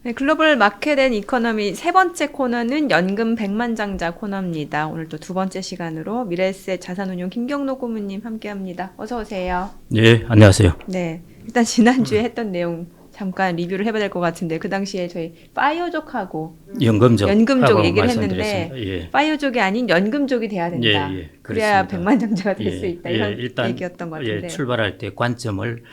네, 글로벌 마켓 앤 이코노미 세 번째 코너는 연금 백만장자 코너입니다. 오늘 또 두 번째 시간으로 미래에셋 자산운용 김경록 고문님 함께합니다. 어서 오세요. 네, 안녕하세요. 네, 일단 지난주에 했던 내용 잠깐 리뷰를 해봐야 될 것 같은데 그 당시에 저희 파이어족하고 연금족 연금족 얘기를 말씀드렸습니다. 했는데 예. 파이어족이 아닌 연금족이 돼야 된다. 예, 예, 그래야 그렇습니다. 백만장자가 될 수 예, 있다. 예, 이런 일단 얘기였던 것 같은데. 출발할 때 관점을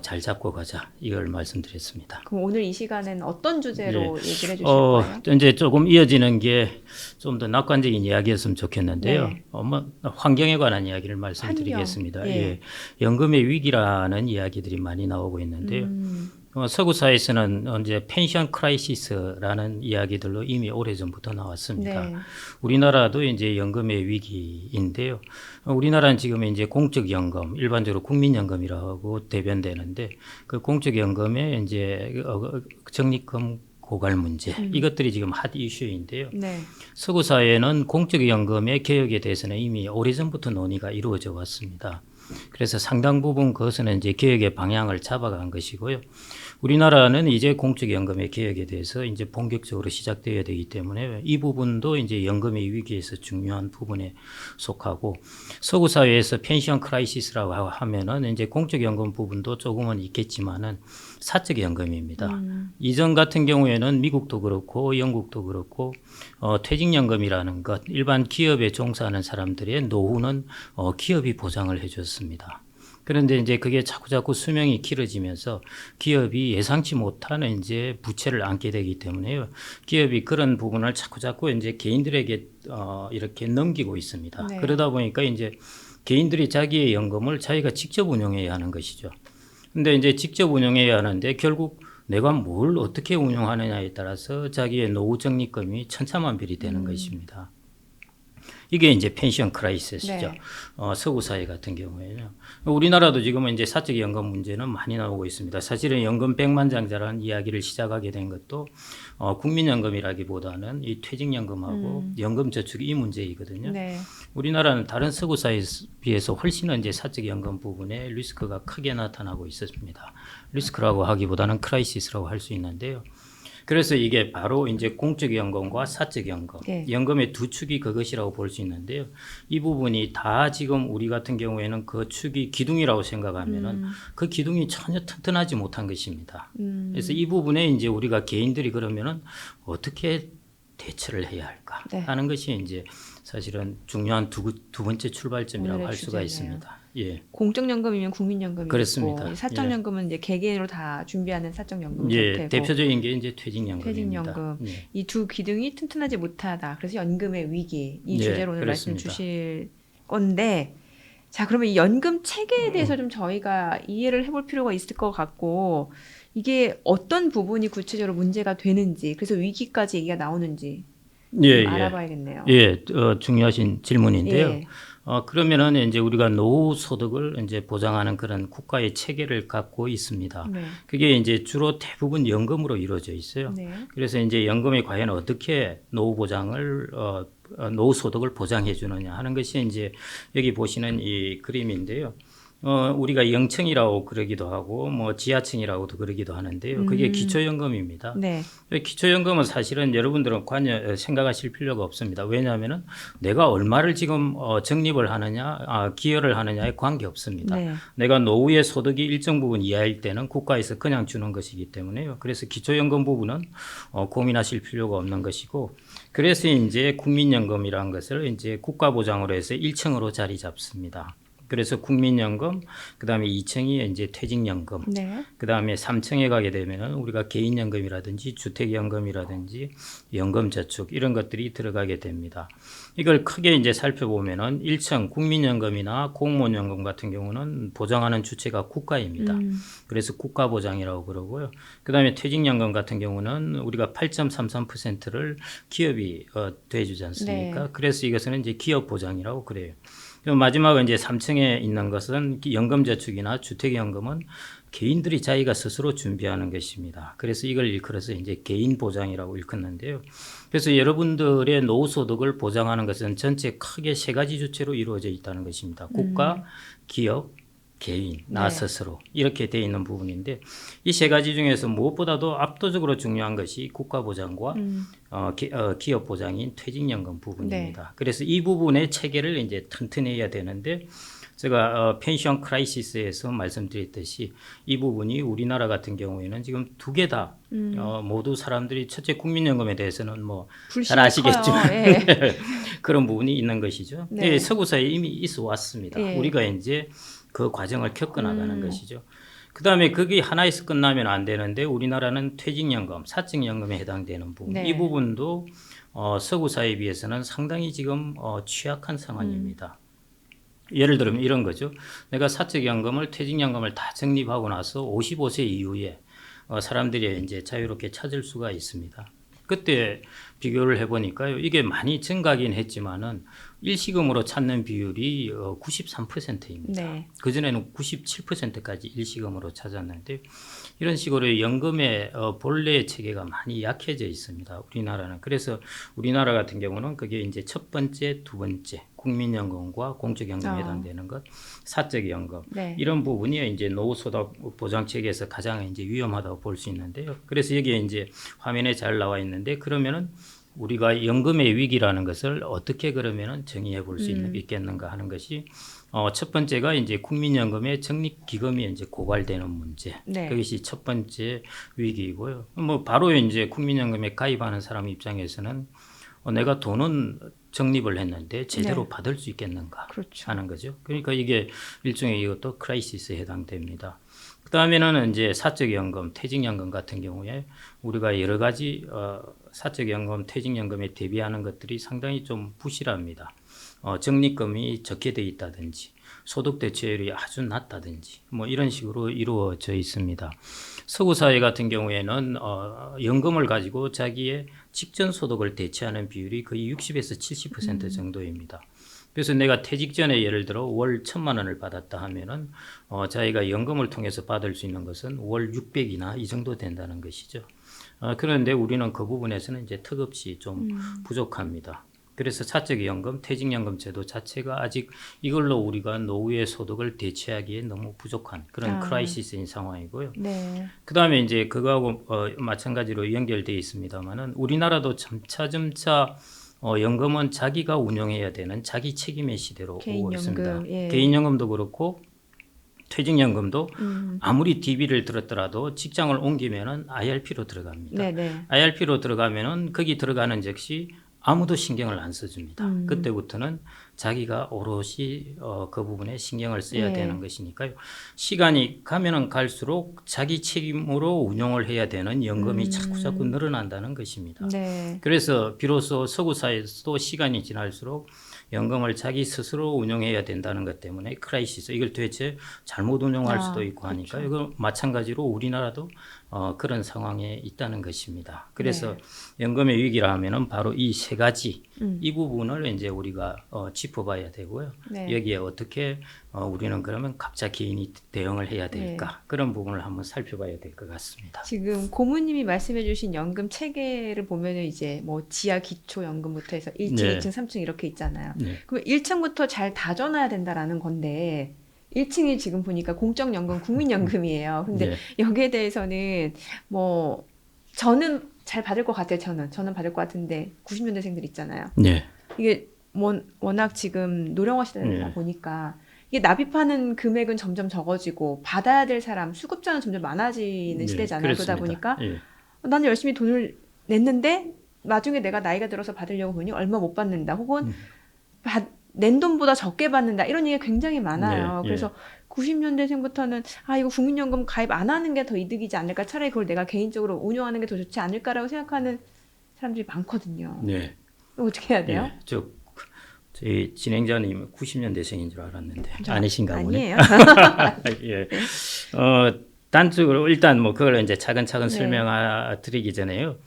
잘 잡고 가자 이걸 말씀드렸습니다. 그럼 오늘 이 시간은 어떤 주제로 얘기를 해주실 어, 거예요? 이제 조금 이어지는 게 좀 더 낙관적인 이야기였으면 좋겠는데요. 네. 환경에 관한 이야기를 말씀드리겠습니다. 환경. 예. 연금의 위기라는 이야기들이 많이 나오고 있는데요. 서구 사회에서는 이제 펜션 크라이시스라는 이야기들로 이미 오래전부터 나왔습니다. 네. 우리나라도 이제 연금의 위기인데요. 우리나라는 지금 이제 공적연금, 일반적으로 국민연금이라고 대변되는데 그 공적연금의 이제 적립금 고갈 문제 이것들이 지금 핫 이슈인데요. 네. 서구 사회는 공적연금의 개혁에 대해서는 이미 오래전부터 논의가 이루어져 왔습니다. 그래서 상당 부분 그것은 이제 개혁의 방향을 잡아간 것이고요. 우리나라는 이제 공적연금의 개혁에 대해서 이제 본격적으로 시작되어야 되기 때문에 이 부분도 이제 연금의 위기에서 중요한 부분에 속하고 서구 사회에서 펜션 크라이시스라고 하면은 이제 공적연금 부분도 조금은 있겠지만은 사적연금입니다. 이전 같은 경우에는 미국도 그렇고 영국도 그렇고 퇴직연금이라는 것 일반 기업에 종사하는 사람들의 노후는 기업이 보장을 해줬습니다. 그런데 이제 그게 자꾸 수명이 길어지면서 기업이 예상치 못하는 이제 부채를 안게 되기 때문에요. 기업이 그런 부분을 자꾸 이제 개인들에게 이렇게 넘기고 있습니다. 네. 그러다 보니까 이제 개인들이 자기의 연금을 자기가 직접 운용해야 하는 것이죠. 근데 이제 직접 운용해야 하는데 결국 내가 뭘 어떻게 운용하느냐에 따라서 자기의 노후 적립금이 천차만별이 되는 것입니다. 이게 이제 펜션 크라이시스죠. 네. 서구 사회 같은 경우에는 우리나라도 지금은 이제 사적 연금 문제는 많이 나오고 있습니다. 사실은 연금 백만장자라는 이야기를 시작하게 된 것도 국민연금이라기보다는 이 퇴직연금하고 연금저축 이 문제이거든요. 네. 우리나라는 다른 서구 사회에 비해서 훨씬 이제 사적 연금 부분에 리스크가 크게 나타나고 있었습니다. 리스크라고 하기보다는 크라이시스라고 할 수 있는데요. 그래서 이게 바로 이제 공적연금과 사적연금, 네. 연금의 두 축이 그것이라고 볼 수 있는데요. 이 부분이 다 지금 우리 같은 경우에는 그 축이 기둥이라고 생각하면은 그 기둥이 전혀 튼튼하지 못한 것입니다. 그래서 이 부분에 이제 우리가 개인들이 그러면은 어떻게 대처를 해야 할까 네. 하는 것이 이제 사실은 중요한 두 번째 출발점이라고 오늘의 할 수가 주제네요. 있습니다. 예. 공적연금이면 국민연금이 그렇습니다. 있고 사적연금은 이제 개개인으로 다 준비하는 사적연금 예, 형태고 대표적인 게 이제 퇴직연금입니다. 퇴직연금 예. 이 두 기둥이 튼튼하지 못하다. 그래서 연금의 위기 이 예, 주제로 오늘 말씀 그렇습니다. 주실 건데 자 그러면 이 연금 체계에 대해서 좀 저희가 이해를 해볼 필요가 있을 것 같고 이게 어떤 부분이 구체적으로 문제가 되는지 그래서 위기까지 얘기가 나오는지 예, 좀 예. 알아봐야겠네요. 예, 중요하신 질문인데요. 예. 그러면은 이제 우리가 노후 소득을 이제 보장하는 그런 국가의 체계를 갖고 있습니다. 네. 그게 이제 주로 대부분 연금으로 이루어져 있어요. 네. 그래서 이제 연금이 과연 어떻게 노후 보장을 노후 소득을 보장해 주느냐 하는 것이 이제 여기 보시는 이 그림인데요. 우리가 영층이라고 그러기도 하고 뭐 지하층이라고도 그러기도 하는데요. 그게 기초연금입니다. 네. 기초연금은 사실은 여러분들은 관여 생각하실 필요가 없습니다. 왜냐하면은 내가 얼마를 지금 적립을 하느냐, 기여를 하느냐에 관계 없습니다. 네. 내가 노후의 소득이 일정 부분 이하일 때는 국가에서 그냥 주는 것이기 때문에요. 그래서 기초연금 부분은 고민하실 필요가 없는 것이고, 그래서 이제 국민연금이라는 것을 이제 국가 보장으로 해서 1층으로 자리 잡습니다. 그래서 국민연금, 그다음에 2층이 이제 퇴직연금, 네. 그다음에 3층에 가게 되면은 우리가 개인연금이라든지 주택연금이라든지 연금저축 이런 것들이 들어가게 됩니다. 이걸 크게 이제 살펴보면은 1층 국민연금이나 공무원연금 같은 경우는 보장하는 주체가 국가입니다. 그래서 국가보장이라고 그러고요. 그다음에 퇴직연금 같은 경우는 우리가 8.33%를 기업이 대주지 않습니까? 네. 그래서 이것은 이제 기업보장이라고 그래요. 마지막은 이제 3층에 있는 것은 연금저축이나 주택연금은 개인들이 자기가 스스로 준비하는 것입니다. 그래서 이걸 일컬어서 이제 개인 보장이라고 일컫는데요. 그래서 여러분들의 노후 소득을 보장하는 것은 전체 크게 세 가지 주체로 이루어져 있다는 것입니다. 국가, 기업, 개인, 나 스스로 이렇게 돼 있는 부분인데 이 세 가지 중에서 무엇보다도 압도적으로 중요한 것이 국가 보장과 기업 보장인 퇴직연금 부분입니다. 그래서 이 부분의 체계를 이제 튼튼해야 되는데 제가 펜션 크라이시스에서 말씀드렸듯이 이 부분이 우리나라 같은 경우에는 지금 두 개 다 모두 사람들이 첫째 국민연금에 대해서는 뭐 잘 아시겠지만 예. 그런 부분이 있는 것이죠. 네. 네, 서구 사회에 이미 있어 왔습니다. 예. 우리가 이제 그 과정을 겪어나가는 것이죠. 그 다음에 그게 하나에서 끝나면 안 되는데 우리나라는 퇴직연금, 사적연금에 해당되는 부분, 네. 이 부분도 서구 사회에 비해서는 상당히 지금 취약한 상황입니다. 예를 들면 이런 거죠. 내가 사적연금을, 퇴직연금을 다 적립하고 나서 55세 이후에 사람들이 이제 자유롭게 찾을 수가 있습니다. 그때 비교를 해보니까요. 이게 많이 증가하긴 했지만은 일시금으로 찾는 비율이 93%입니다. 네. 그전에는 97%까지 일시금으로 찾았는데 이런 식으로 연금의 본래 체계가 많이 약해져 있습니다. 우리나라는. 그래서 우리나라 같은 경우는 그게 이제 첫 번째, 두 번째 국민연금과 공적연금에 해당되는 것, 사적연금 네. 이런 부분이 이제 노후소득 보장 체계에서 가장 이제 위험하다고 볼 수 있는데요. 그래서 여기에 이제 화면에 잘 나와 있는데 그러면은 우리가 연금의 위기라는 것을 어떻게 그러면은 정의해 볼 수 있겠는가 하는 것이 첫 번째가 이제 국민연금의 적립기금이 이제 고갈되는 문제. 네. 그것이 첫 번째 위기이고요. 뭐 바로 이제 국민연금에 가입하는 사람 입장에서는 내가 돈은 적립을 했는데 제대로 네. 받을 수 있겠는가 그렇죠. 하는 거죠. 그러니까 이게 일종의 이것도 크라이시스에 해당됩니다. 그 다음에는 이제 사적연금, 퇴직연금 같은 경우에 우리가 여러 가지 사적연금, 퇴직연금에 대비하는 것들이 상당히 좀 부실합니다. 적립금이 적게 돼 있다든지 소득 대체율이 아주 낮다든지 뭐 이런 식으로 이루어져 있습니다. 서구 사회 같은 경우에는 연금을 가지고 자기의 직전 소득을 대체하는 비율이 거의 60에서 70% 정도입니다. 그래서 내가 퇴직 전에 예를 들어 월 1,000만 원을 받았다 하면은 자기가 연금을 통해서 받을 수 있는 것은 월 600이나 이 정도 된다는 것이죠. 그런데 우리는 그 부분에서는 이제 턱없이 좀 부족합니다. 그래서 사적연금, 퇴직연금 제도 자체가 아직 이걸로 우리가 노후의 소득을 대체하기에 너무 부족한 그런 크라이시스인 상황이고요. 네. 그 다음에 이제 그거하고 마찬가지로 연결되어 있습니다만은 우리나라도 점차 연금은 자기가 운영해야 되는 자기 책임의 시대로 오고 있습니다. 예. 개인연금도 그렇고 퇴직연금도 아무리 DB를 들었더라도 직장을 옮기면은 IRP로 들어갑니다. 네네. IRP로 들어가면은 거기 들어가는 즉시 아무도 신경을 안 써줍니다. 그때부터는 자기가 오롯이 그 부분에 신경을 써야 네. 되는 것이니까요. 시간이 가면은 갈수록 자기 책임으로 운용을 해야 되는 연금이 자꾸 늘어난다는 것입니다. 네. 그래서 비로소 서구 사회에서도 시간이 지날수록 연금을 자기 스스로 운영해야 된다는 것 때문에 크라이시스 이걸 도대체 잘못 운영할 수도 있고 하니까 이거 마찬가지로 우리나라도 그런 상황에 있다는 것입니다. 그래서 연금의 위기라 하면은 바로 이 세 가지 이 부분을 이제 우리가 짚어봐야 되고요. 네. 여기에 어떻게 우리는 그러면 각자 개인이 대응을 해야 될까 그런 부분을 한번 살펴봐야 될 것 같습니다. 지금 고모님이 말씀해주신 연금 체계를 보면은 이제 뭐 지하 기초 연금부터 해서 1층, 네. 2층, 3층 이렇게 있잖아요. 네. 그럼 1층부터 잘 다져놔야 된다라는 건데 1층이 지금 보니까 공적연금, 국민연금이에요. 근데 네. 여기에 대해서는 뭐 저는 잘 받을 것 같아요. 저는 받을 것 같은데 90년대생들 있잖아요. 네. 이게 워낙 지금 노령화 시대다 네. 보니까 이게 납입하는 금액은 점점 적어지고 받아야 될 사람 수급자는 점점 많아지는 네, 시대잖아요. 그렇습니다. 그러다 보니까 예. 나는 열심히 돈을 냈는데 나중에 내가 나이가 들어서 받으려고 보니 얼마 못 받는다. 혹은 낸 돈보다 적게 받는다. 이런 얘기가 굉장히 많아요. 네, 그래서 90년대생부터는 이거 국민연금 가입 안 하는 게 더 이득이지 않을까. 차라리 그걸 내가 개인적으로 운용하는 게 더 좋지 않을까라고 생각하는 사람들이 많거든요. 네. 어떻게 해야 돼요? 예. 저희 진행자님 90년대생인 줄 알았는데 아니신가 보네. 아니에요. 예. 단적으로 일단 뭐 그걸 이제 차근차근 네. 설명드리기 전에요.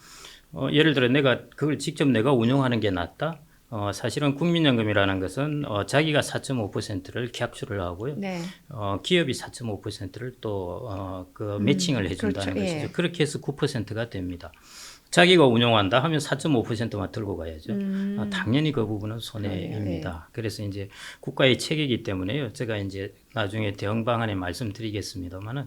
예를 들어 내가 그걸 직접 내가 운영하는 게 낫다. 사실은 국민연금이라는 것은 자기가 4.5%를 기합수를 하고요. 네. 기업이 4.5%를 또 그 매칭을 해준다는 그렇죠. 것이죠. 예. 그렇게 해서 9%가 됩니다. 자기가 운영한다 하면 4.5%만 들고 가야죠. 당연히 그 부분은 손해입니다. 그래서 이제 국가의 체계이기 때문에요. 제가 이제 나중에 대응 방안에 말씀드리겠습니다만은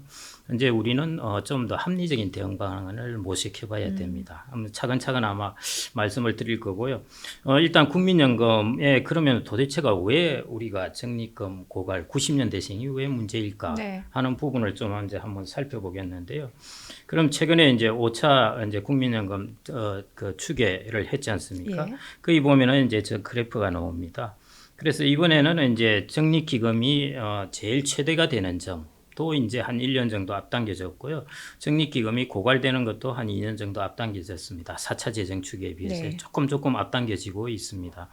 이제 우리는 좀 더 합리적인 대응 방안을 모색해봐야 됩니다. 차근차근 아마 말씀을 드릴 거고요. 일단 국민연금에 그러면 도대체가 왜 우리가 적립금 고갈 90년대생이 왜 문제일까 네. 하는 부분을 좀 이제 한번 살펴보겠는데요. 그럼 최근에 이제 5차 이제 국민연금 그 추계를 했지 않습니까? 예. 거기 보면은 이제 저 그래프가 나옵니다. 그래서 이번에는 이제 적립기금이 제일 최대가 되는 점도 이제 한 1년 정도 앞당겨졌고요. 적립기금이 고갈되는 것도 한 2년 정도 앞당겨졌습니다. 4차 재정 추계에 비해서 네. 조금 앞당겨지고 있습니다.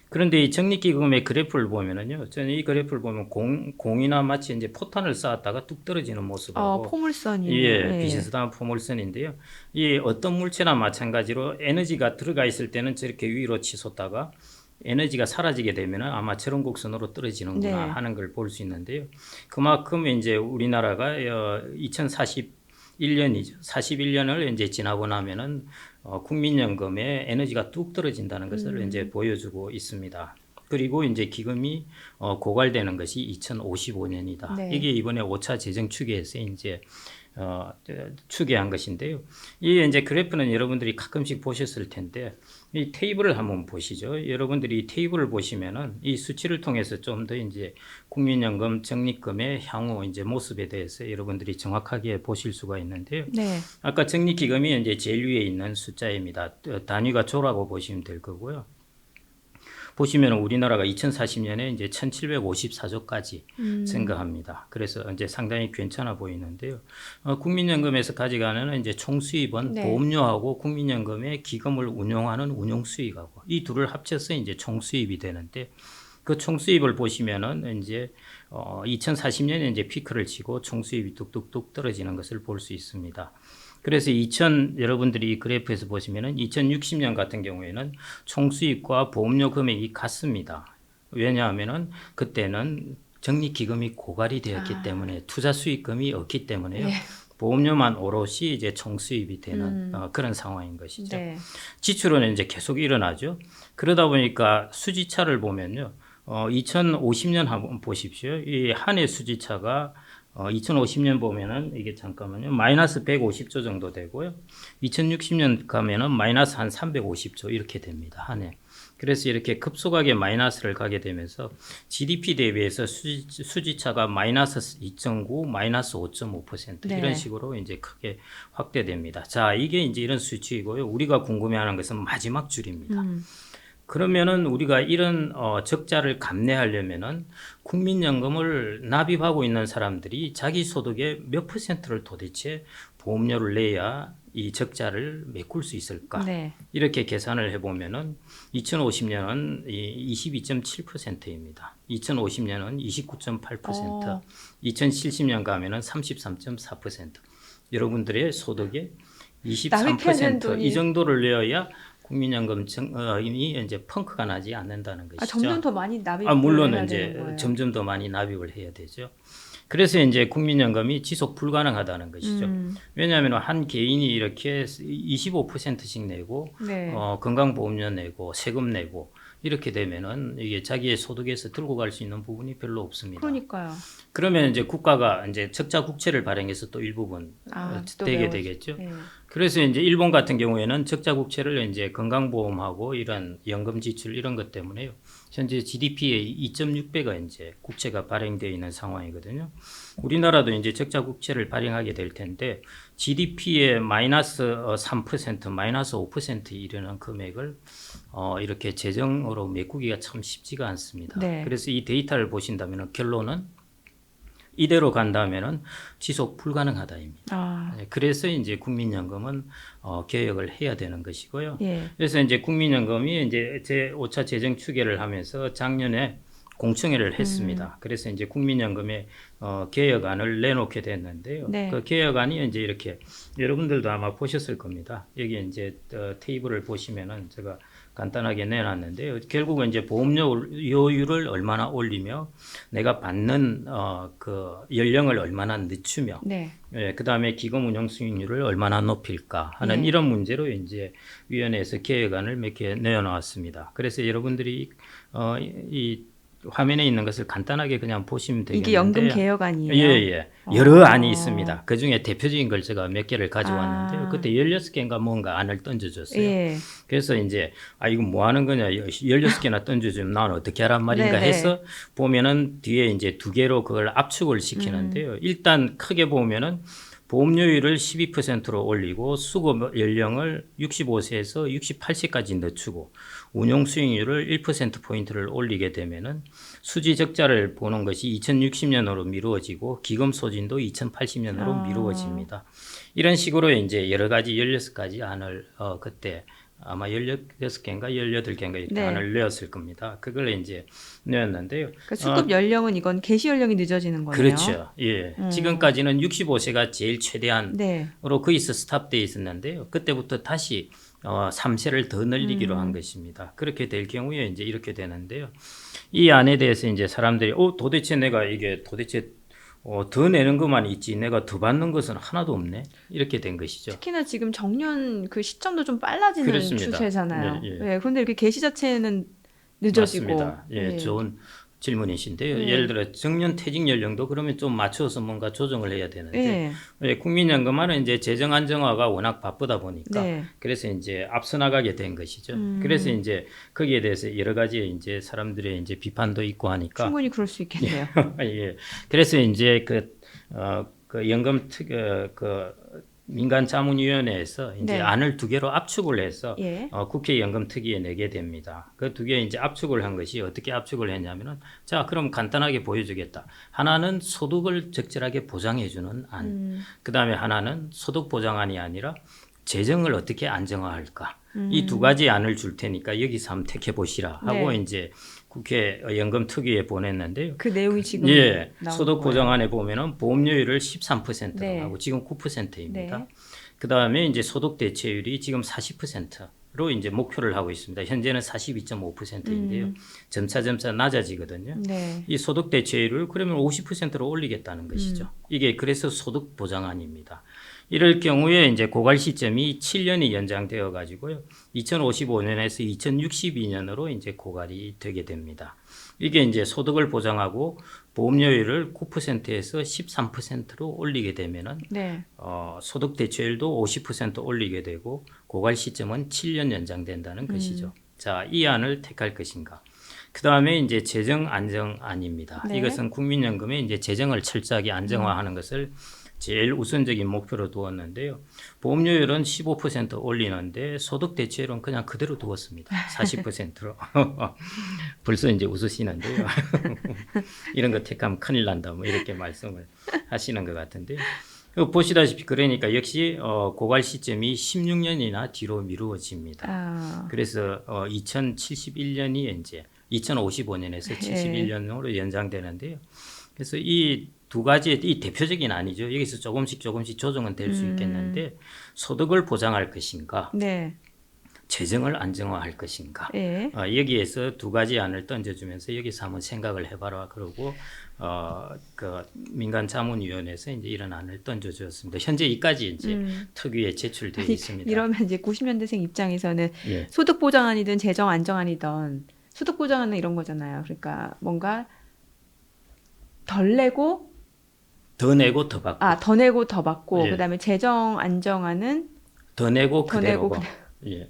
그런데 이 적립기금의 그래프를 보면은요, 저는 이 그래프를 보면 공이나 마치 이제 포탄을 쌓았다가 뚝 떨어지는 모습하고 포물선이요. 예, 예. 비슷한 포물선인데요. 이 어떤 물체나 마찬가지로 에너지가 들어가 있을 때는 저렇게 위로 치솟다가 에너지가 사라지게 되면 아마 저런 곡선으로 떨어지는구나 네. 하는 걸 볼 수 있는데요. 그만큼 이제 우리나라가 2041년이죠. 41년을 이제 지나고 나면은 국민연금의 에너지가 뚝 떨어진다는 것을 이제 보여주고 있습니다. 그리고 이제 기금이 고갈되는 것이 2055년이다. 네. 이게 이번에 5차 재정 추계에서 이제 추계한 것인데요. 이 이제 그래프는 여러분들이 가끔씩 보셨을 텐데 이 테이블을 한번 보시죠. 여러분들이 이 테이블을 보시면은 이 수치를 통해서 좀 더 이제 국민연금 적립금의 향후 이제 모습에 대해서 여러분들이 정확하게 보실 수가 있는데요. 네. 아까 적립기금이 이제 제일 위에 있는 숫자입니다. 단위가 조라고 보시면 될 거고요. 보시면 우리나라가 2040년에 이제 1754조까지 증가합니다. 그래서 이제 상당히 괜찮아 보이는데요. 국민연금에서 가져가는 이제 총수입은 네. 보험료하고 국민연금의 기금을 운용하는 운용수익하고 이 둘을 합쳐서 이제 총수입이 되는데 그 총수입을 보시면은 이제 2040년에 이제 피크를 치고 총수입이 뚝뚝뚝 떨어지는 것을 볼 수 있습니다. 그래서 여러분들이 이 그래프에서 보시면은 2060년 같은 경우에는 총수입과 보험료 금액이 같습니다. 왜냐하면은 그때는 적립기금이 고갈이 되었기 때문에 투자 수익금이 없기 때문에요. 예. 보험료만 오롯이 이제 총수입이 되는 그런 상황인 것이죠. 네. 지출은 이제 계속 일어나죠. 그러다 보니까 수지차를 보면요. 2050년 한번 보십시오. 이 한 해 수지차가 2050년 보면은 이게 잠깐만요. 마이너스 150조 정도 되고요. 2060년 가면은 마이너스 한 350조 이렇게 됩니다. 한 해. 그래서 이렇게 급속하게 마이너스를 가게 되면서 GDP 대비해서 수지차가 마이너스 2.9, 마이너스 5.5% 네. 이런 식으로 이제 크게 확대됩니다. 자, 이게 이제 이런 수치이고요. 우리가 궁금해하는 것은 마지막 줄입니다. 그러면은 우리가 이런 적자를 감내하려면은 국민연금을 납입하고 있는 사람들이 자기 소득의 몇 %를 도대체 보험료를 내야 이 적자를 메꿀 수 있을까? 네. 이렇게 계산을 해보면은 2050년은 22.7%입니다. 2050년은 29.8%, 2070년 가면은 33.4%. 여러분들의 소득의 납입해야 되는 23% 돈이 이 정도를 내어야 국민연금이 이제 펑크가 나지 않는다는 것이죠. 점점 더 많이 납입을 물론 해야 이제 되는 거예요. 점점 더 많이 납입을 해야 되죠. 그래서 이제 국민연금이 지속 불가능하다는 것이죠. 왜냐하면 한 개인이 이렇게 25%씩 내고 네. 건강보험료 내고 세금 내고 이렇게 되면은 이게 자기의 소득에서 들고 갈 수 있는 부분이 별로 없습니다. 그러니까요. 그러면 이제 국가가 이제 적자 국채를 발행해서 또 일부분 또 되게 매우- 되겠죠. 네. 그래서 이제 일본 같은 경우에는 적자 국채를 이제 건강보험하고 이런 연금 지출 이런 것 때문에요. 현재 GDP의 2.6배가 이제 국채가 발행되어 있는 상황이거든요. 우리나라도 이제 적자 국채를 발행하게 될 텐데 GDP의 마이너스 3%, 마이너스 5% 이르는 금액을 이렇게 재정으로 메꾸기가 참 쉽지가 않습니다. 네. 그래서 이 데이터를 보신다면 결론은 이대로 간다면은 지속 불가능하다입니다. 그래서 이제 국민연금은 개혁을 해야 되는 것이고요. 예. 그래서 이제 국민연금이 이제 제 5차 재정 추계를 하면서 작년에 공청회를 했습니다. 그래서 이제 국민연금의 개혁안을 내놓게 됐는데요. 네. 그 개혁안이 이제 이렇게 여러분들도 아마 보셨을 겁니다. 여기 이제 테이블을 보시면은 제가 간단하게 내놨는데요. 결국은 이제 보험료율을 얼마나 올리며 내가 받는 그 연령을 얼마나 늦추며 네. 예, 그다음에 기금 운용 수익률을 얼마나 높일까 하는 네. 이런 문제로 이제 위원회에서 개혁안을 몇 개 내어놓았습니다. 그래서 여러분들이 이 화면에 있는 것을 간단하게 그냥 보시면 되겠는데 이게 연금 개혁안이에요. 예. 여러 안이 있습니다. 그중에 대표적인 걸 제가 몇 개를 가져왔는데요. 아. 그때 16개인가 뭔가 안을 던져줬어요. 예. 그래서 이제 이거 뭐 하는 거냐 16개나 던져주면 나는 어떻게 하란 말인가 네네. 해서 보면은 뒤에 이제 2개로 그걸 압축을 시키는데요. 일단 크게 보면은 보험료율을 12%로 올리고 수급 연령을 65세에서 68세까지 늦추고 운용 수익률을 1%포인트를 올리게 되면은 수지 적자를 보는 것이 2060년으로 미루어지고 기금 소진도 2080년으로 미루어집니다. 이런 식으로 이제 여러 가지 16가지 안을 그때 아마 16개인가 18개인가 이렇게 네. 안을 내었을 겁니다. 그걸 이제 내었는데요. 그러니까 수급 연령은 이건 개시 연령이 늦어지는 거네요. 그렇죠. 예. 지금까지는 65세가 제일 최대한으로 네. 거기서 스탑돼 있었는데요. 그때부터 다시 3세를 더 늘리기로 한 것입니다. 그렇게 될 경우에 이제 이렇게 되는데요. 이 안에 대해서 이제 사람들이 도대체 내가 이게 도대체 더 내는 것만 있지 내가 더 받는 것은 하나도 없네 이렇게 된 것이죠. 특히나 지금 정년 그 시점도 좀 빨라지는 그렇습니다. 추세잖아요. 예. 그런데 이렇게 개시 자체는 늦어지고. 맞습니다. 예, 좋은 질문이신데요. 예. 예를 들어 정년 퇴직 연령도 그러면 좀 맞춰서 뭔가 조정을 해야 되는데 예. 국민연금화는 이제 재정 안정화가 워낙 바쁘다 보니까 네. 그래서 이제 앞서 나가게 된 것이죠. 그래서 이제 거기에 대해서 여러 가지 이제 사람들의 이제 비판도 있고 하니까 충분히 그럴 수 있겠네요. 예. 그래서 이제 그 연금 민간자문위원회에서 이제 네. 안을 2개로 압축을 해서 예. 국회 연금특위에 내게 됩니다. 그 2개 이제 압축을 한 것이 어떻게 압축을 했냐면은 자 그럼 간단하게 보여주겠다. 하나는 소득을 적절하게 보장해주는 안. 그 다음에 하나는 소득 보장안이 아니라 재정을 어떻게 안정화할까. 이 2가지 안을 줄 테니까 여기서 한번 택해 보시라 하고 네. 이제 국회 연금특위에 보냈는데요. 그 내용이 지금 예, 나온 소득 거예요. 보장안에 보면은 보험료율을 13%로 네. 하고 지금 9%입니다. 네. 그 다음에 이제 소득 대체율이 지금 40%로 이제 목표를 하고 있습니다. 현재는 42.5%인데요. 점차 낮아지거든요. 네. 이 소득 대체율을 그러면 50%로 올리겠다는 것이죠. 이게 그래서 소득 보장안입니다. 이럴 경우에 이제 고갈 시점이 7년이 연장되어 가지고요. 2055년에서 2062년으로 이제 고갈이 되게 됩니다. 이게 이제 소득을 보장하고 보험료율을 9%에서 13%로 올리게 되면은 네. 소득 대체율도 50% 올리게 되고 고갈 시점은 7년 연장된다는 것이죠. 자, 이 안을 택할 것인가? 그 다음에 이제 재정 안정안입니다. 네. 이것은 국민연금의 이제 재정을 철저하게 안정화하는 것을 제일 우선적인 목표로 두었는데요. 보험료율은 15% 올리는데 소득 대체율은 그냥 그대로 두었습니다. 40%로. 벌써 이제 웃으시는데요. 이런 거 택하면 큰일 난다. 뭐 이렇게 말씀을 하시는 것 같은데요. 보시다시피 그러니까 역시 고갈 시점이 16년이나 뒤로 미루어집니다. 그래서 2071년이 이제 2055년에서 71년으로 연장되는데요. 그래서 이 2가지 이 대표적인 안이죠. 여기서 조금씩 조정은 될 수 있겠는데 소득을 보장할 것인가, 네. 재정을 안정화할 것인가. 예. 여기에서 2가지 안을 던져주면서 여기서 한번 생각을 해봐라. 그러고 그 민간자문위원회에서 이제 이런 안을 던져주었습니다. 현재 이까지 이제 특위에 제출되어 있습니다. 이러면 이제 90년대생 입장에서는 예. 소득 보장안이든 재정 안정안이든 소득 보장안은 이런 거잖아요. 그러니까 뭔가 덜 내고 더 내고 더 받고. 더 내고 더 받고 예. 그다음에 재정 안정안은 더 내고 더 내고 그대로고. 예.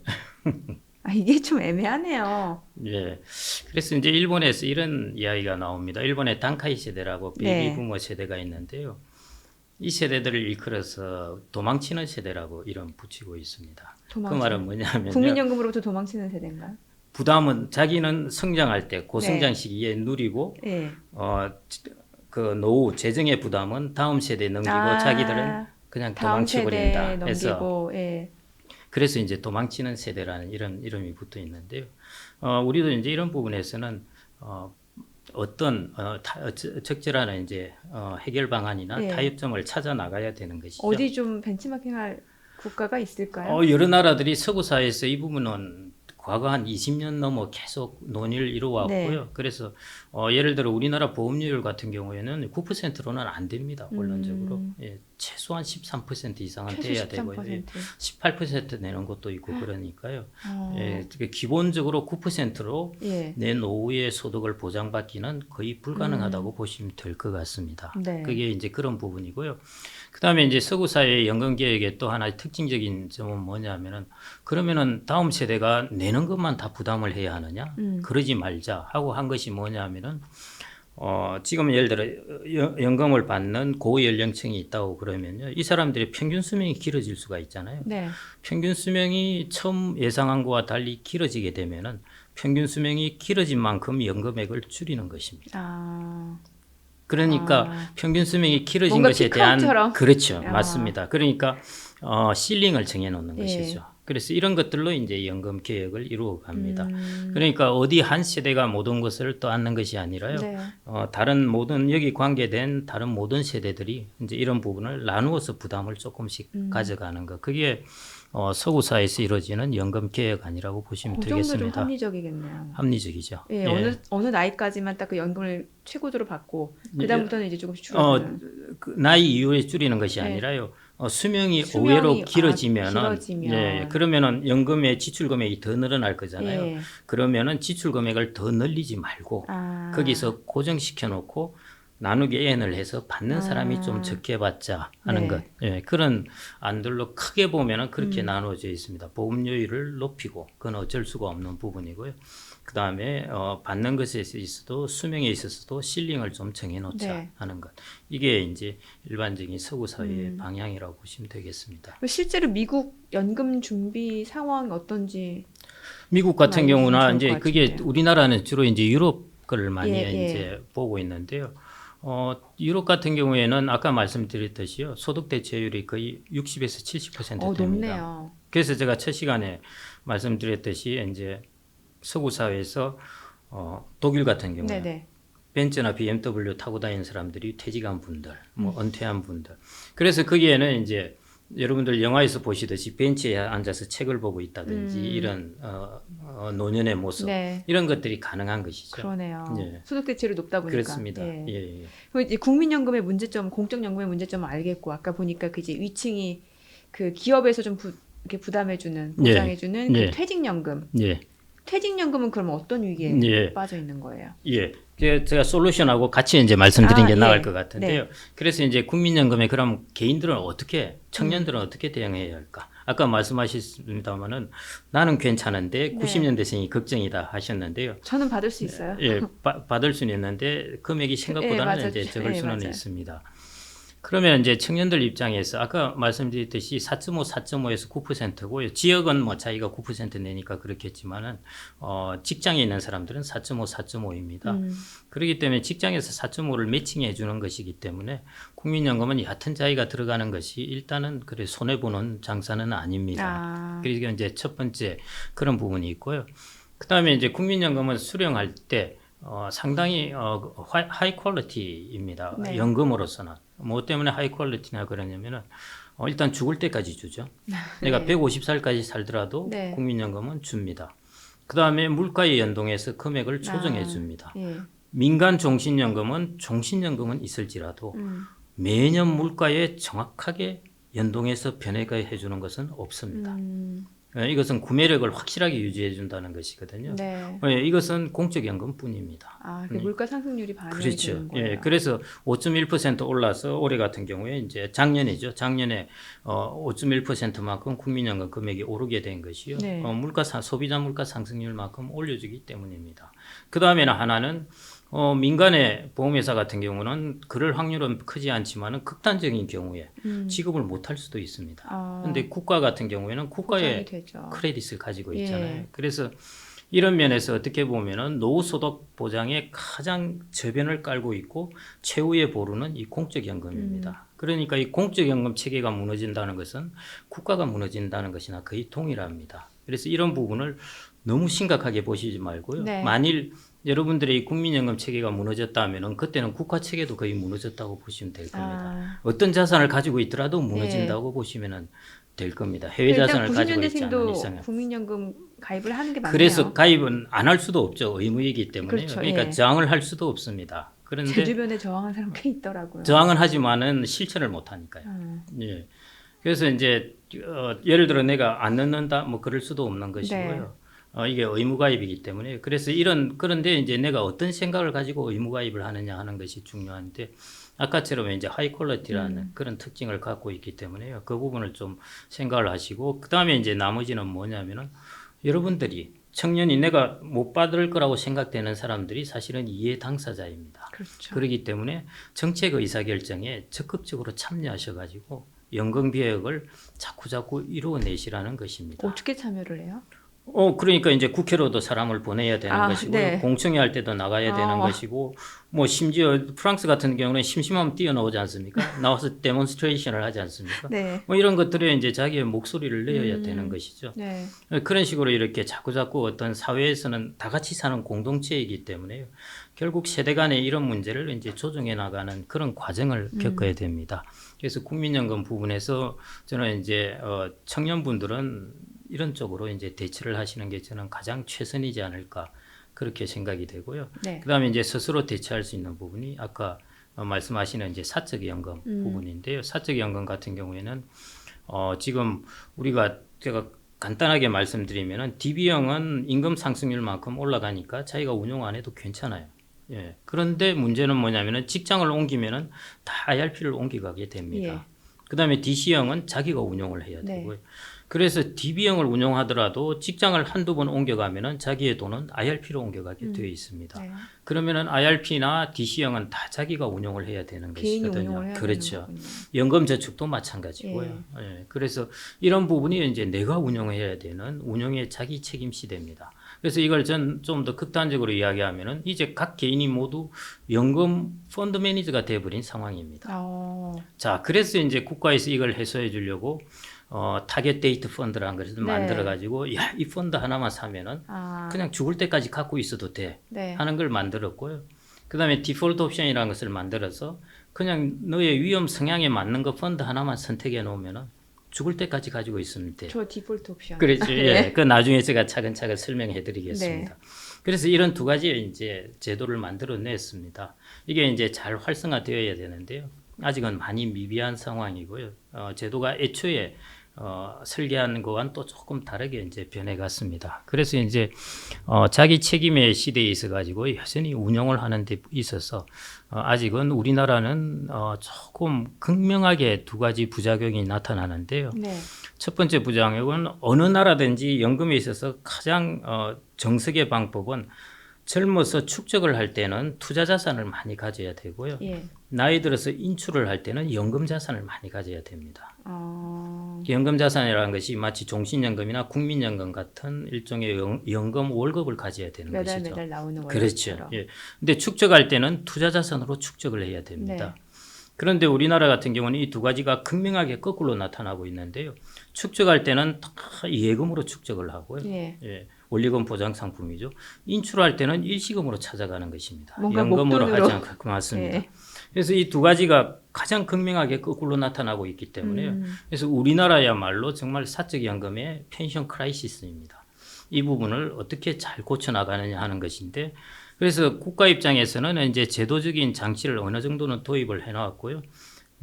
이게 좀 애매하네요. 예. 그래서 이제 일본에서 이런 이야기가 나옵니다. 일본의 단카이 세대라고 베이비 네. 부모 세대가 있는데요. 이 세대들을 일컬어서 도망치는 세대라고 이름 붙이고 있습니다. 그 말은 뭐냐면요. 국민연금으로부터 도망치는 세대인가요? 부담은 자기는 성장할 때 고성장 시기에 누리고 예. 그 노후 재정의 부담은 다음 세대에 넘기고 자기들은 그냥 다음 도망쳐 세대에 버린다 해서 넘기고 예. 그래서 이제 도망치는 세대라는 이런 이름이 붙어 있는데요. 우리도 이제 이런 부분에서는 어떤 적절한 이제 해결 방안이나 예. 타협점을 찾아 나가야 되는 것이죠. 어디 좀 벤치마킹할 국가가 있을까요? 여러 나라들이 서구 사회에서 이 부분은 과거 한 20년 넘어 계속 논의를 이루어왔고요. 네. 그래서 예를 들어 우리나라 보험료율 같은 경우에는 9%로는 안 됩니다. 원론적으로. 예, 최소한 13% 이상은 최소 돼야 되고요. 13%. 예, 18% 내는 것도 있고 그러니까요. 어. 예, 기본적으로 9%로 예. 내 노후의 소득을 보장받기는 거의 불가능하다고 보시면 될 것 같습니다. 네. 그게 이제 그런 부분이고요. 그다음에 이제 서구 사회의 연금 계획의 또 하나의 특징적인 점은 뭐냐면은 그러면은 다음 세대가 내는 것만 다 부담을 해야 하느냐? 그러지 말자 하고 한 것이 뭐냐면은 지금 예를 들어 연금을 받는 고연령층이 있다고 그러면요. 이 사람들의 평균 수명이 길어질 수가 있잖아요. 네. 평균 수명이 처음 예상한 것과 달리 길어지게 되면은 평균 수명이 길어진 만큼 연금액을 줄이는 것입니다. 아. 그러니까 평균 수명이 길어진 뭔가 것에 대한 키카우처럼. 그렇죠. 아. 맞습니다. 그러니까 실링을 정해 놓는 예. 것이죠. 그래서 이런 것들로 이제 연금 개혁을 이루어 갑니다. 그러니까 어디 한 세대가 모든 것을 떠안는 것이 아니라요. 네. 다른 모든 여기 관계된 다른 모든 세대들이 이제 이런 부분을 나누어서 부담을 조금씩 가져가는 것. 그게 서구 사회에서 이루어지는 연금 개혁안이라고 보시면 그 정도 좀 되겠습니다. 합리적이겠네요. 합리적이죠. 예, 예. 어느 나이까지만 딱 그 연금을 최고조로 받고 그다음부터는 이제 조금씩 줄여가는. 그 나이 이후에 줄이는 것이 네. 아니라요. 수명이 수명이, 의외로 길어지면은 길어지면. 예, 그러면은 연금의 지출 금액이 더 늘어날 거잖아요. 예. 그러면은 지출 금액을 더 늘리지 말고 아. 거기서 고정시켜 놓고 나누기 n을 해서 받는 사람이 아. 좀 적게 받자 하는 네. 것. 예, 그런 안들로 크게 보면은 그렇게 나누어져 있습니다. 보험료율을 높이고 그건 어쩔 수가 없는 부분이고요. 그 다음에 받는 것에 있어도 수명에 있어서도 실링을 좀 정해놓자 네. 하는 것. 이게 이제 일반적인 서구 사회의 방향이라고 보시면 되겠습니다. 실제로 미국 연금 준비 상황 어떤지. 미국 같은 알려주시면 경우나 좋을 이제 것 그게 같은데요. 우리나라는 주로 이제 유럽 걸 많이 예, 예. 이제 보고 있는데요. 유럽 같은 경우에는 아까 말씀드렸듯이요. 소득 대체율이 거의 60에서 70% 됩니다. 높네요. 그래서 제가 첫 시간에 말씀드렸듯이 이제 서구 사회에서 독일 같은 경우에 네네. 벤츠나 BMW 타고 다니는 사람들이 퇴직한 분들, 뭐 은퇴한 분들. 그래서 거기에는 이제 여러분들 영화에서 보시듯이 벤치에 앉아서 책을 보고 있다든지 이런 노년의 모습 네. 이런 것들이 가능한 것이죠. 그러네요. 예. 소득 대체율이 높다 보니까. 그렇습니다. 예. 예, 예. 그리고 이제 국민연금의 문제점, 공적연금의 문제점을 알겠고 아까 보니까 그 이제 위층이 그 기업에서 좀 이렇게 부담해주는 예. 보장해주는 예. 그 퇴직연금. 예. 퇴직연금은 그럼 어떤 위기에 예. 빠져 있는 거예요? 예. 제가 솔루션하고 같이 이제 말씀드린 게 예. 나을 것 같은데요. 네. 그래서 이제 국민연금에 그럼 개인들은 어떻게, 청년들은 어떻게 대응해야 할까? 아까 말씀하셨습니다마는 나는 괜찮은데 90년대생이 걱정이다 하셨는데요. 저는 받을 수 있어요. 예, 받을 수는 있는데 금액이 생각보다는 맞아요. 이제 적을 예, 수는 맞아요. 있습니다. 그러면 이제 청년들 입장에서 아까 말씀드렸듯이 4.5, 4.5에서 9%고요. 지역은 뭐 자기가 9% 내니까 그렇겠지만은 직장에 있는 사람들은 4.5, 4.5입니다. 그렇기 때문에 직장에서 4.5를 매칭해 주는 것이기 때문에 국민연금은 얕은 자기가 들어가는 것이 일단은 그래 손해 보는 장사는 아닙니다. 아. 그러니까 이제 첫 번째 그런 부분이 있고요. 그다음에 이제 국민연금은 수령할 때 상당히 하이 퀄리티입니다. 네. 연금으로서는. 뭐 때문에 하이 퀄리티냐 그러냐면은 일단 죽을 때까지 주죠. 내가 네. 150살까지 살더라도 네. 국민연금은 줍니다. 그다음에 물가에 연동해서 금액을 조정해 줍니다. 예. 민간 종신연금은 있을지라도 매년 물가에 정확하게 연동해서 변액해 주는 것은 없습니다. 이것은 구매력을 확실하게 유지해 준다는 것이거든요. 네. 이것은 공적연금뿐입니다. 아, 그 물가 상승률이 반영이 그렇죠. 되는 거예요. 예, 그래서 5.1% 올라서 올해 같은 경우에 이제 작년이죠. 작년에 5.1%만큼 국민연금 금액이 오르게 된 것이요. 네. 소비자 물가 상승률만큼 올려주기 때문입니다. 그 다음에는 하나는 민간의 보험회사 같은 경우는 그럴 확률은 크지 않지만은 극단적인 경우에 지급을 못할 수도 있습니다. 그런데 국가 같은 경우에는 국가의 보장이 되죠. 크레딧을 가지고 있잖아요. 예. 그래서 이런 면에서 어떻게 보면은 노후소득 보장의 가장 저변을 깔고 있고 최후의 보루는 이 공적연금입니다. 그러니까 이 공적연금 체계가 무너진다는 것은 국가가 무너진다는 것이나 거의 동일합니다. 그래서 이런 부분을 너무 심각하게 보시지 말고요. 네. 만일 여러분들의 이 국민연금 체계가 무너졌다면은 그때는 국가 체계도 거의 무너졌다고 보시면 될 겁니다. 어떤 자산을 가지고 있더라도 무너진다고 보시면은 될 겁니다. 해외 자산을 일단 가지고 있지 않은 90년대생도 이상은. 국민연금 가입을 하는 게 맞네요. 그래서 가입은 안 할 수도 없죠. 의무이기 때문에. 그렇죠. 그러니까 예. 저항을 할 수도 없습니다. 제 그런데 주변에 저항한 사람 꽤 있더라고요. 저항은 하지만은 실천을 못 하니까요. 예. 그래서 이제 예를 들어 내가 안 넣는다 뭐 그럴 수도 없는 것이고요. 이게 의무 가입이기 때문에 그래서 그런데 이제 내가 어떤 생각을 가지고 의무 가입을 하느냐 하는 것이 중요한데 아까처럼 이제 하이 퀄리티라는 그런 특징을 갖고 있기 때문에요. 그 부분을 좀 생각을 하시고 그다음에 이제 나머지는 뭐냐면은 여러분들이 청년이 내가 못 받을 거라고 생각되는 사람들이 사실은 이해 당사자입니다. 그렇죠. 그렇기 때문에 정책 의사결정에 적극적으로 참여하셔가지고 연금 개혁을 자꾸자꾸 이루어내시라는 것입니다. 어떻게 참여를 해요? 그러니까 이제 국회로도 사람을 보내야 되는 것이고 네. 공청회 할 때도 나가야 되는 것이고 뭐 심지어 프랑스 같은 경우는 심심하면 뛰어나오지 않습니까? 나와서 데몬스트레이션을 하지 않습니까? 네. 뭐 이런 것들에 이제 자기의 목소리를 내야 되는 것이죠. 네. 그런 식으로 이렇게 자꾸자꾸 어떤 사회에서는 다 같이 사는 공동체이기 때문에요. 결국 세대 간의 이런 문제를 이제 조정해 나가는 그런 과정을 겪어야 됩니다. 그래서 국민연금 부분에서 저는 이제 청년분들은 이런 쪽으로 이제 대처를 하시는 게 저는 가장 최선이지 않을까 그렇게 생각이 되고요. 네. 그다음에 이제 스스로 대처할 수 있는 부분이 아까 말씀하시는 이제 사적 연금 부분인데요. 사적 연금 같은 경우에는 지금 제가 간단하게 말씀드리면은 DB형은 임금 상승률만큼 올라가니까 자기가 운용 안 해도 괜찮아요. 예. 그런데 문제는 뭐냐면은 직장을 옮기면은 다 IRP를 옮겨가게 됩니다. 예. 그다음에 DC형은 자기가 운용을 해야 네. 되고요. 그래서 DB형을 운용하더라도 직장을 한두 번 옮겨가면은 자기의 돈은 IRP로 옮겨가게 되어 있습니다. 네. 그러면은 IRP나 DC형은 다 자기가 운용을 해야 되는 개인이 것이거든요. 운용을 해야 그렇죠. 되는 거군요. 연금저축도 마찬가지고요. 예. 그래서 이런 부분이 이제 내가 운영해야 되는 운영의 자기 책임 시대입니다. 그래서 이걸 전 좀 더 극단적으로 이야기하면은 이제 각 개인이 모두 연금 펀드 매니저가 돼버린 상황입니다. 자, 그래서 이제 국가에서 이걸 해소해 주려고 타겟 데이트 펀드라는 것을 네. 만들어 가지고 야, 이 펀드 하나만 사면은 그냥 죽을 때까지 갖고 있어도 돼 네. 하는 걸 만들었고요. 그다음에 디폴트 옵션이라는 것을 만들어서 그냥 너의 위험 성향에 맞는 거 펀드 하나만 선택해 놓으면은 죽을 때까지 가지고 있으면 돼. 저 디폴트 옵션. 그렇죠. 예. 네. 그 나중에 제가 차근차근 설명해 드리겠습니다. 네. 그래서 이런 두 가지 이제 제도를 만들어 냈습니다. 이게 이제 잘 활성화되어야 되는데요. 아직은 많이 미비한 상황이고요. 제도가 애초에 설계한 거와는 또 조금 다르게 이제 변해갔습니다. 그래서 이제 자기 책임의 시대에 있어 가지고 여전히 운영을 하는 데 있어서 아직은 우리나라는 조금 극명하게 두 가지 부작용이 나타나는데요. 네. 첫 번째 부작용은 어느 나라든지 연금에 있어서 가장 정석의 방법은 젊어서 축적을 할 때는 투자 자산을 많이 가져야 되고요. 예. 나이 들어서 인출을 할 때는 연금 자산을 많이 가져야 됩니다. 어. 연금 자산이라는 것이 마치 종신연금이나 국민연금 같은 일종의 연금 월급을 가져야 되는 매달 것이죠. 매달 나오는 그렇죠. 월급처럼. 예. 근데 축적할 때는 투자 자산으로 축적을 해야 됩니다. 네. 그런데 우리나라 같은 경우는 이 두 가지가 극명하게 거꾸로 나타나고 있는데요. 축적할 때는 다 예금으로 축적을 하고요. 예. 예. 원리금 보장 상품이죠. 인출할 때는 일시금으로 찾아가는 것입니다. 뭔가 연금으로 목돈으로. 하지 않고 맞습니다. 예. 그래서 이 두 가지가 가장 극명하게 거꾸로 나타나고 있기 때문에요. 그래서 우리나라야말로 정말 사적 연금의 펜션 크라이시스입니다. 이 부분을 어떻게 잘 고쳐 나가느냐 하는 것인데, 그래서 국가 입장에서는 이제 제도적인 장치를 어느 정도는 도입을 해놨고요.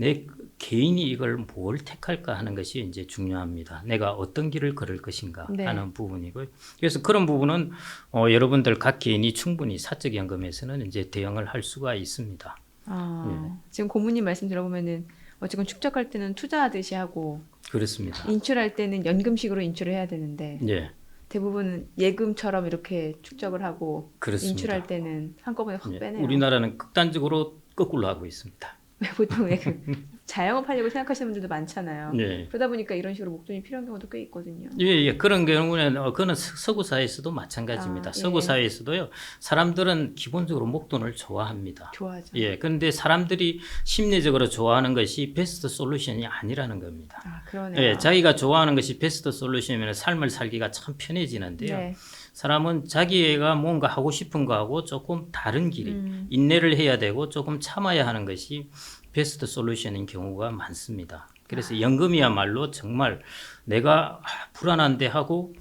내 개인이 이걸 뭘 택할까 하는 것이 이제 중요합니다. 내가 어떤 길을 걸을 것인가 네. 하는 부분이고요. 그래서 그런 부분은 여러분들 각 개인이 충분히 사적 연금에서는 이제 대응을 할 수가 있습니다. 지금 고모님 말씀 들어보면은 어쨌건 축적할 때는 투자하듯이 하고 그렇습니다. 인출할 때는 연금식으로 인출을 해야 되는데 예, 대부분은 예금처럼 이렇게 축적을 하고 그렇습니다. 인출할 때는 한꺼번에 확 예, 빼내요. 우리나라는 극단적으로 거꾸로 하고 있습니다. 보통 왜 자영업 하려고 생각하시는 분들도 많잖아요. 예. 그러다 보니까 이런 식으로 목돈이 필요한 경우도 꽤 있거든요. 예, 그런 경우는 그거는 서구 사회에서도 마찬가지입니다. 서구 예. 사회에서도요. 사람들은 기본적으로 목돈을 좋아합니다. 좋아하죠. 예, 그런데 사람들이 심리적으로 좋아하는 것이 베스트 솔루션이 아니라는 겁니다. 그러네요. 예, 자기가 좋아하는 것이 베스트 솔루션이면 삶을 살기가 참 편해지는데요. 네. 사람은 자기가 뭔가 하고 싶은 거하고 조금 다른 길이 인내를 해야 되고 조금 참아야 하는 것이 베스트 솔루션인 경우가 많습니다. 그래서 연금이야말로 정말 내가 불안한데 하고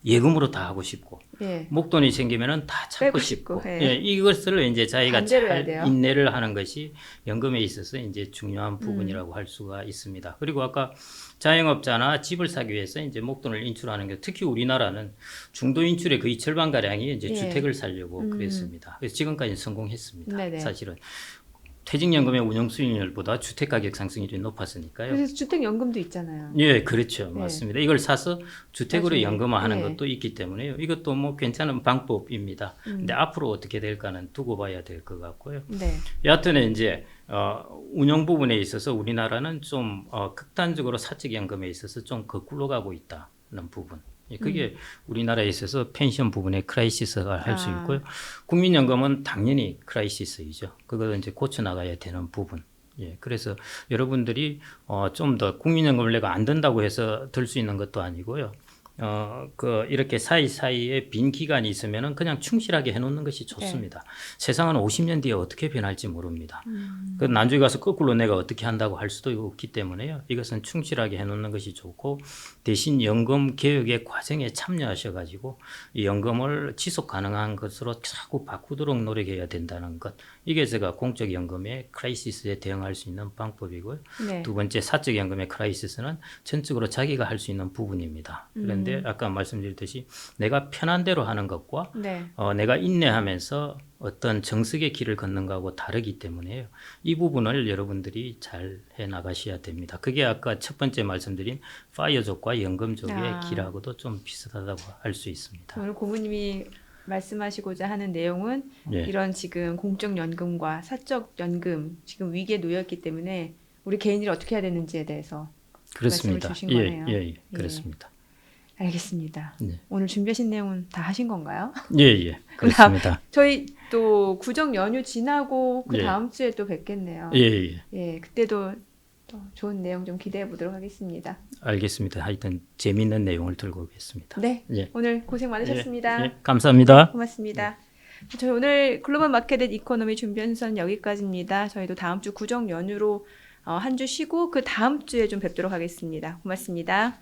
예금으로 다 하고 싶고 예. 목돈이 생기면은 다 찾고 빼고 싶고 싶고, 예. 예, 이것을 이제 자기가 반대로 해야 잘 돼요. 인내를 하는 것이 연금에 있어서 이제 중요한 부분이라고 할 수가 있습니다. 그리고 아까 자영업자나 집을 사기 위해서 이제 목돈을 인출하는 게 특히 우리나라는 중도 인출의 거의 절반 가량이 이제 예. 주택을 살려고 그랬습니다. 그래서 지금까지 성공했습니다. 네네. 사실은 퇴직연금의 운용 수익률보다 주택 가격 상승률이 높았으니까요. 그래서 주택연금도 있잖아요. 예, 그렇죠. 네. 맞습니다. 이걸 사서 주택으로 나중에. 연금화하는 예. 것도 있기 때문에요. 이것도 뭐 괜찮은 방법입니다. 근데 앞으로 어떻게 될까는 두고 봐야 될 것 같고요. 네. 여하튼 이제 운용 부분에 있어서 우리나라는 좀 극단적으로 사적연금에 있어서 좀 거꾸로 가고 있다는 부분. 예, 그게 우리나라에 있어서 펜션 부분에 크라이시스가 할 수 있고요. 국민연금은 당연히 크라이시스이죠. 그걸 이제 고쳐 나가야 되는 부분. 예, 그래서 여러분들이 좀 더 국민연금을 내가 안 든다고 해서 들 수 있는 것도 아니고요. 이렇게 사이사이에 빈 기간이 있으면은 그냥 충실하게 해놓는 것이 좋습니다. 세상은 50년 뒤에 어떻게 변할지 모릅니다. 그 나중에 가서 거꾸로 내가 어떻게 한다고 할 수도 없기 때문에요. 이것은 충실하게 해놓는 것이 좋고 대신 연금 개혁의 과정에 참여하셔가지고 이 연금을 지속 가능한 것으로 자꾸 바꾸도록 노력해야 된다는 것. 이게 제가 공적연금의 크라이시스에 대응할 수 있는 방법이고요. 네. 두 번째 사적연금의 크라이시스는 전적으로 자기가 할 수 있는 부분입니다. 그런데 아까 말씀드렸듯이 내가 편한 대로 하는 것과 네. 내가 인내하면서 어떤 정석의 길을 걷는 거하고 다르기 때문에요. 이 부분을 여러분들이 잘 해나가셔야 됩니다. 그게 아까 첫 번째 말씀드린 파이어족과 연금족의 길하고도 좀 비슷하다고 할 수 있습니다. 오늘 고모님이 말씀하시고자 하는 내용은 예. 이런 지금 공적연금과 사적연금 지금 위기에 놓였기 때문에 우리 개인이 어떻게 해야 되는지에 대해서 그렇습니다. 말씀을 주신 예, 거네요. 예, 그렇습니다. 알겠습니다. 네. 오늘 준비하신 내용은 다 하신 건가요? 예, 예, 그렇습니다. 저희 또 구정 연휴 지나고 그 예. 다음 주에 또 뵙겠네요. 예, 예, 예, 그때도 또 좋은 내용 좀 기대해 보도록 하겠습니다. 알겠습니다. 하여튼 재미있는 내용을 들고 오겠습니다. 네, 예. 오늘 고생 많으셨습니다. 예, 감사합니다. 고맙습니다. 저희 오늘 글로벌 마켓 앤 이코노미 준비한 순서는 여기까지입니다. 저희도 다음 주 구정 연휴로 한 주 쉬고 그 다음 주에 좀 뵙도록 하겠습니다. 고맙습니다.